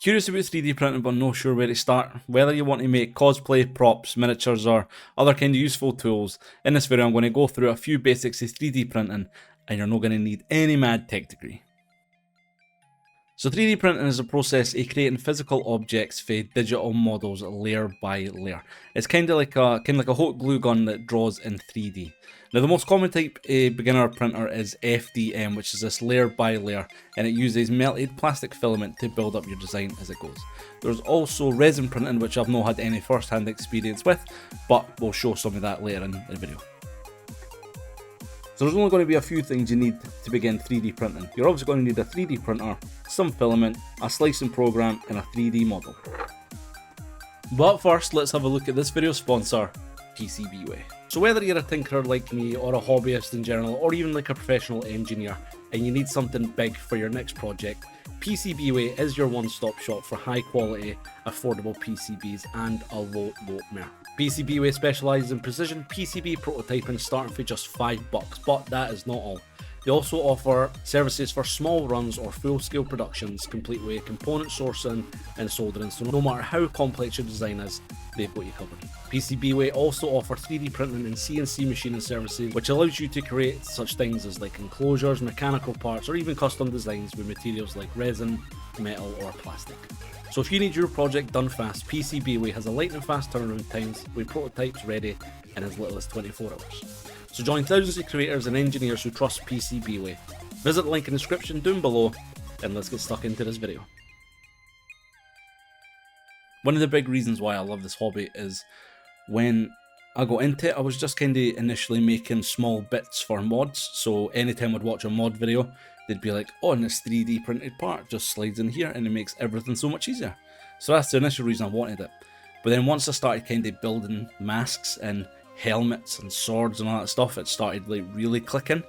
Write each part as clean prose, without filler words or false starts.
Curious about 3D printing but not sure where to start? Whether you want to make cosplay, props, miniatures or other kind of useful tools, in this video I'm going to go through a few basics of 3D printing and you're not going to need any mad tech degree. So 3D printing is a process of creating physical objects for digital models layer by layer. It's kind of like a hot glue gun that draws in 3D. Now the most common type of beginner printer is FDM, which is this layer by layer, and it uses melted plastic filament to build up your design as it goes. There's also resin printing, which I've not had any first-hand experience with, but we'll show some of that later in the video. So there's only going to be a few things you need to begin 3D printing. You're obviously going to need a 3D printer, some filament, a slicing program and a 3D model. But first, let's have a look at this video's sponsor, PCBWay. So whether you're a tinkerer like me or a hobbyist in general or even like a professional engineer and you need something big for your next project, PCBWay is your one-stop shop for high quality, affordable PCBs and a low mer. PCBWay specialises in precision PCB prototyping starting for just $5, but that is not all. They also offer services for small runs or full-scale productions, complete with component sourcing and soldering, so no matter how complex your design is, they've got you covered. PCBWay also offer 3D printing and CNC machining services, which allows you to create such things as like enclosures, mechanical parts, or even custom designs with materials like resin, metal, or plastic. So if you need your project done fast, PCBWay has a lightning fast turnaround times with prototypes ready in as little as 24 hours. So join thousands of creators and engineers who trust PCBWay. Visit the link in the description down below and let's get stuck into this video. One of the big reasons why I love this hobby is when I got into it, I was just kind of initially making small bits for mods. So anytime I'd watch a mod video, they'd be like, oh, and this 3D printed part just slides in here and it makes everything so much easier. So that's the initial reason I wanted it. But then once I started kind of building masks and helmets and swords and all that stuff, it started like really clicking.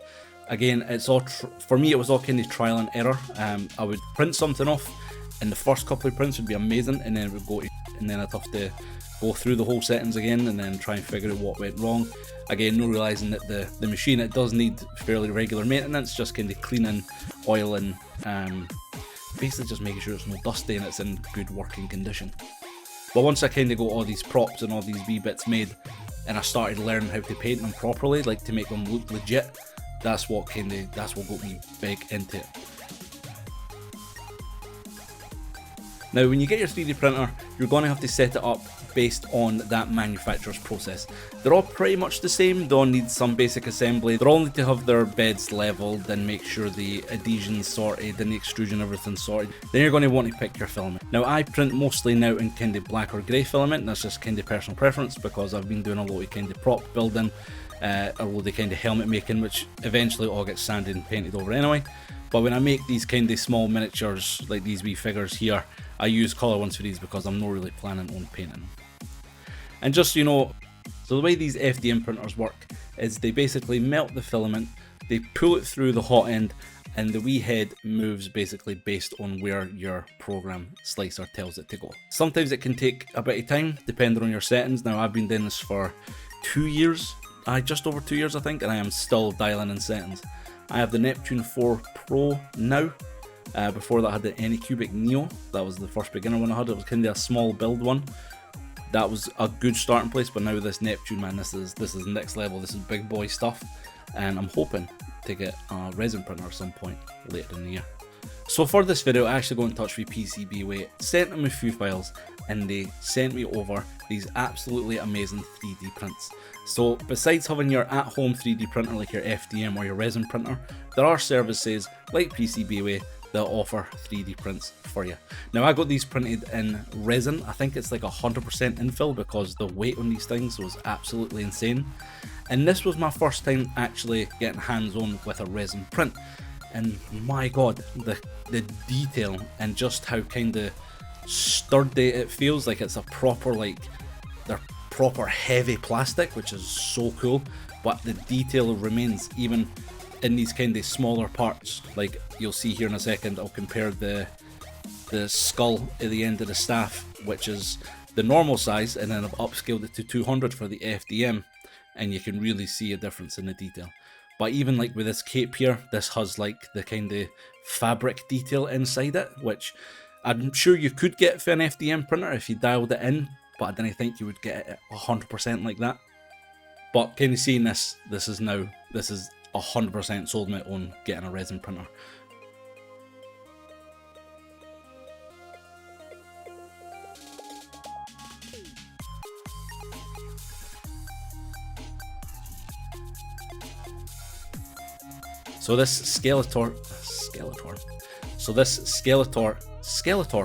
Again, it's all for me, it was all kind of trial and error. I would print something off and the first couple of prints would be amazing, and then it would go to, and then I'd have to go through the whole settings again and then try and figure out what went wrong. Again, no realising that the machine, it does need fairly regular maintenance, just kind of cleaning, oiling, basically just making sure it's no dusty and it's in good working condition. But once I kind of got all these props and all these wee bits made and I started learning how to paint them properly, like to make them look legit, that's what got me big into it. Now when you get your 3D printer, you're going to have to set it up based on that manufacturer's process. They're all pretty much the same, they all need some basic assembly, they all need to have their beds leveled and make sure the adhesion's sorted and the extrusion everything's sorted. Then you're going to want to pick your filament. Now I print mostly now in kind of black or grey filament, that's just kind of personal preference because I've been doing a lot of kind of prop building, a lot of kind of helmet making, which eventually all gets sanded and painted over anyway. But when I make these kind of small miniatures, like these wee figures here, I use colour ones for these because I'm not really planning on painting. And just so you know, so the way these FDM printers work is they basically melt the filament, they pull it through the hot end, and the wee head moves basically based on where your program slicer tells it to go. Sometimes it can take a bit of time depending on your settings. Now I've been doing this for 2 years, just over 2 years I think, and I am still dialing in settings. I have the Neptune 4 Pro now. Before that I had the Anycubic Neo, that was the first beginner one I had. It was kind of a small build one. That was a good starting place, but now with this Neptune, man, this is next level, this is big boy stuff, and I'm hoping to get a resin printer at some point later in the year. So for this video, I actually got in touch with PCBWay, sent them a few files, and they sent me over these absolutely amazing 3D prints. So besides having your at-home 3D printer like your FDM or your resin printer, there are services like PCBWay that offer 3D prints for you. Now I got these printed in resin. I think it's like 100% infill because the weight on these things was absolutely insane. And this was my first time actually getting hands-on with a resin print. And my god, the detail and just how kind of sturdy it feels, like it's a proper, like they're proper heavy plastic, which is so cool, but the detail remains even in these kind of smaller parts. Like you'll see here in a second, I'll compare the skull at the end of the staff, which is the normal size, and then I've upscaled it to 200 for the FDM, and you can really see a difference in the detail. But even like with this cape here, this has like the kind of fabric detail inside it, which I'm sure you could get it for an FDM printer if you dialed it in, but I didn't think you would get it 100% like that. But can you see this? This is 100% sold me on getting a resin printer. So this Skeletor,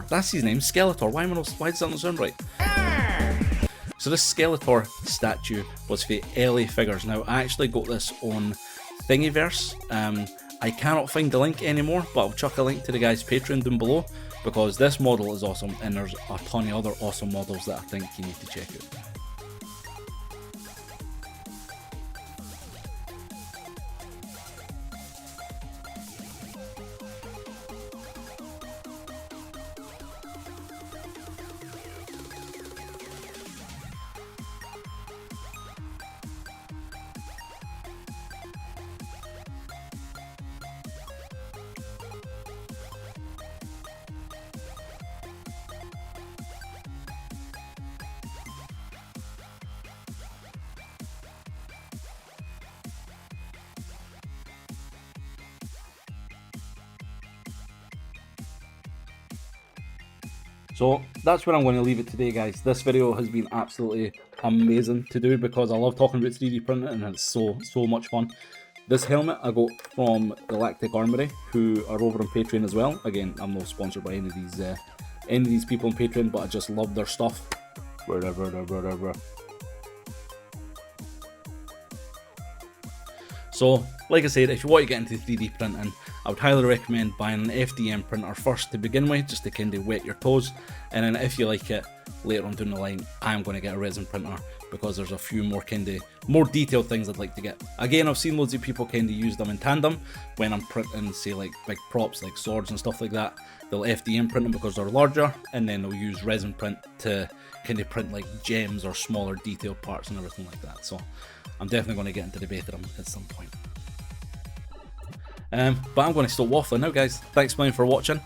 that's his name, Skeletor. Why does that not sound right? So this Skeletor statue was for LA figures. Now I actually got this on Thingiverse. I cannot find the link anymore, but I'll chuck a link to the guy's Patreon down below, because this model is awesome and there's a ton of other awesome models that I think you need to check out. So that's where I'm going to leave it today, guys. This video has been absolutely amazing to do because I love talking about 3D printing and it's so much fun. This helmet I got from Galactic Armory, who are over on Patreon as well. Again, I'm not sponsored by any of these people on Patreon, but I just love their stuff. Wherever. So, like I said, if you want to get into 3D printing, I would highly recommend buying an FDM printer first to begin with, just to kind of wet your toes. And then if you like it, later on down the line, I'm going to get a resin printer because there's a few more more detailed things I'd like to get. Again, I've seen loads of people kind of use them in tandem when I'm printing, say, like big props like swords and stuff like that. They'll FDM print them because they're larger, and then they'll use resin print to kind of print like gems or smaller detailed parts and everything like that. So I'm definitely going to get into the debate of them at some point. But I'm going to stop waffling now, guys. Thanks a million for watching.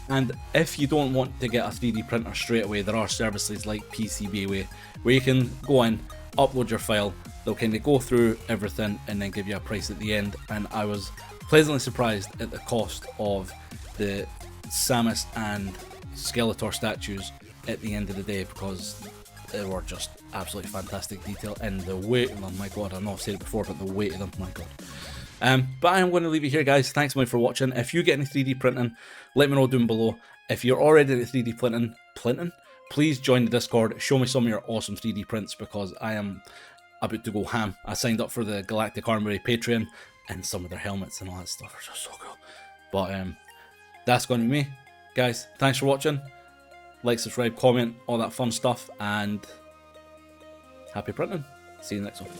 And if you don't want to get a 3D printer straight away, there are services like PCBWay where you can go in, upload your file, they'll kind of go through everything and then give you a price at the end. And I was pleasantly surprised at the cost of the Samus and Skeletor statues at the end of the day, because they were just absolutely fantastic detail, and the weight of them, my god, I know I've said it before, but the weight of them, my god. But I am going to leave it here, guys. Thanks a million for watching. If you get any 3D printing, let me know down below. If you're already at 3D printing, please join the Discord. Show me some of your awesome 3D prints, because I am about to go ham. I signed up for the Galactic Armory Patreon, and some of their helmets and all that stuff are just so cool. But that's going to be me, guys. Thanks for watching. Like, subscribe, comment, all that fun stuff, and happy printing. See you next one.